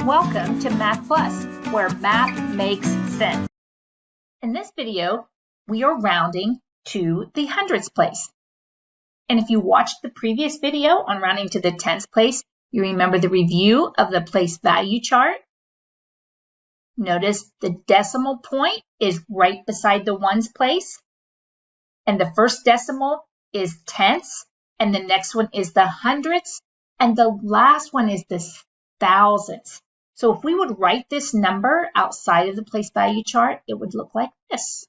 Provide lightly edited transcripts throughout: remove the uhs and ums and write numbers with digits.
Welcome to Math Plus, where math makes sense. In this video, we are rounding to the hundredths place. And if you watched the previous video on rounding to the tenths place, you remember the review of the place value chart. Notice the decimal point is right beside the ones place. And the first decimal is tenths, and the next one is the hundredths, and the last one is the thousandths. So if we would write this number outside of the place value chart, it would look like this.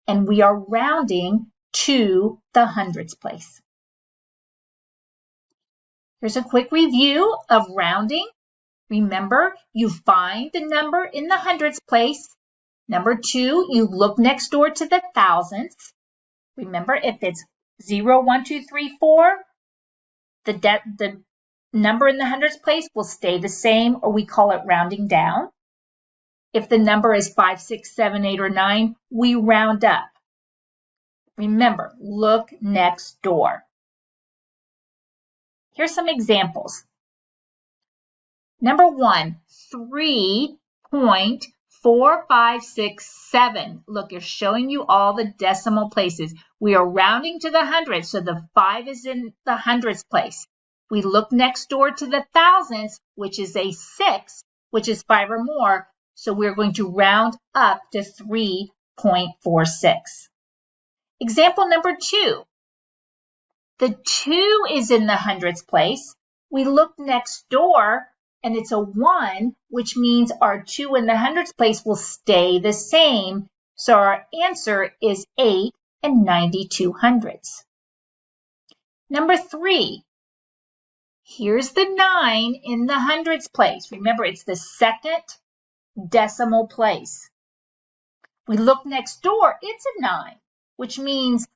And we are rounding to the hundredths place. Here's a quick review of rounding. Remember, you find the number in the hundredths place. Number 2, you look next door to the thousandths. Remember, if it's 0, 1, 2, 3, 4, the number in the hundredths place will stay the same, or we call it rounding down. If the number is 5, 6, 7, 8, or 9, we round up. Remember, look next door. Here's some examples. Number 1, 3.4567. Look, it's showing you all the decimal places. We are rounding to the hundredths, so the 5 is in the hundredths place. We look next door to the thousandths, which is a 6, which is 5 or more, so we're going to round up to 3.46. Example number 2. The 2 is in the hundredths place. We look next door, and it's a 1, which means our 2 in the hundredths place will stay the same. So our answer is 8 and 92 hundredths. Number 3. Here's the 9 in the hundredths place. Remember, it's the second decimal place. We look next door, it's a 9, which means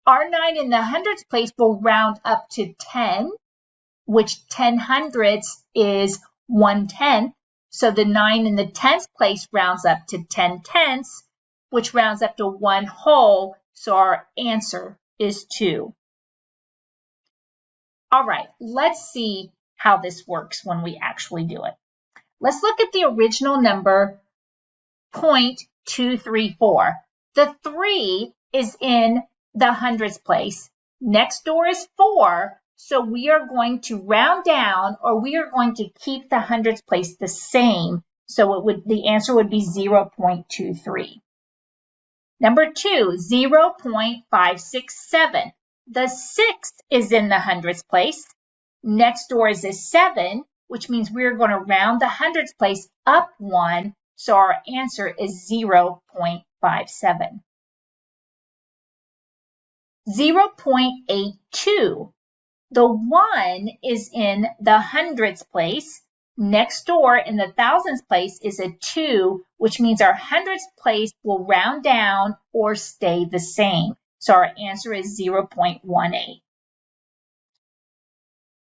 our 9 in the hundredths place will round up to 10, which 10 hundredths is 1/10. So the 9 in the tenths place rounds up to 10 tenths, which rounds up to 1 whole. So our answer is 2. All right, let's see how this works when we actually do it. Let's look at the original number, 0.234. The 3 is in the hundredths place. Next door is 4. So we are going to round down, or we are going to keep the hundredths place the same. So the answer would be 0.23. Number 2, 0.567. The 6 is in the hundredths place. Next door is a 7, which means we're going to round the hundredths place up 1. So our answer is 0.57. 0.82. The 1 is in the hundredths place. Next door in the thousandths place is a 2, which means our hundredths place will round down or stay the same. So our answer is 0.18.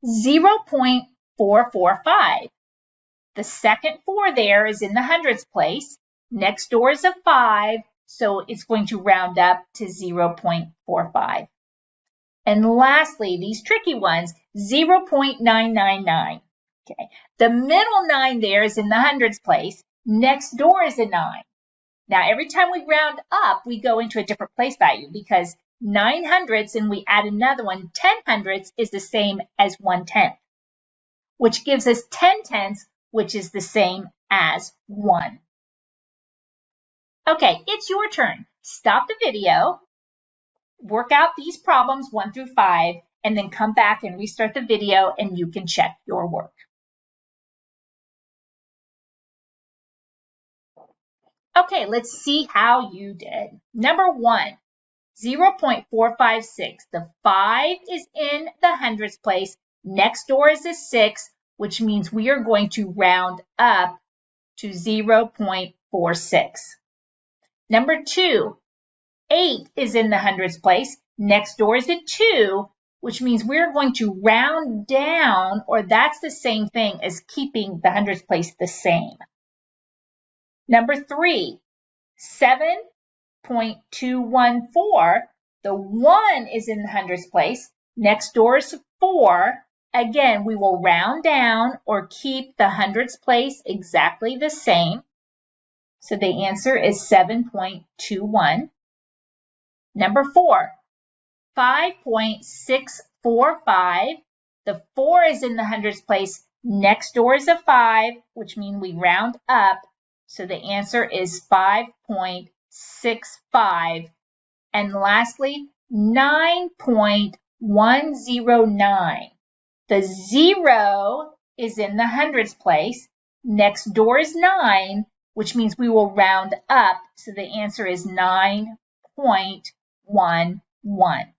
0.445. The second 4 there is in the hundredths place. Next door is a 5, so it's going to round up to 0.45. And lastly, these tricky ones, 0.999. Okay, the middle 9 there is in the hundredths place. Next door is a 9. Now, every time we round up, we go into a different place value because 9 hundredths and we add another one, 10 hundredths is the same as 1/10, which gives us 10 tenths, which is the same as 1. Okay, it's your turn. Stop the video, work out these problems 1 through 5, and then come back and restart the video and you can check your work. Okay, let's see how you did. Number 1, 0.456. The 5 is in the hundredths place. Next door is a 6, which means we are going to round up to 0.46. Number 2, 8 is in the hundredths place. Next door is a 2, which means we're going to round down, or that's the same thing as keeping the hundredths place the same. Number 3, 7.214. The 1 is in the hundredths place. Next door is 4, Again, we will round down or keep the hundredths place exactly the same. So the answer is 7.21. Number 4, 5.645. The 4 is in the hundredths place. Next door is a 5, which means we round up. So the answer is 5.65. And lastly, 9.109. The 0 is in the hundredths place. Next door is 9, which means we will round up. So the answer is 9.11.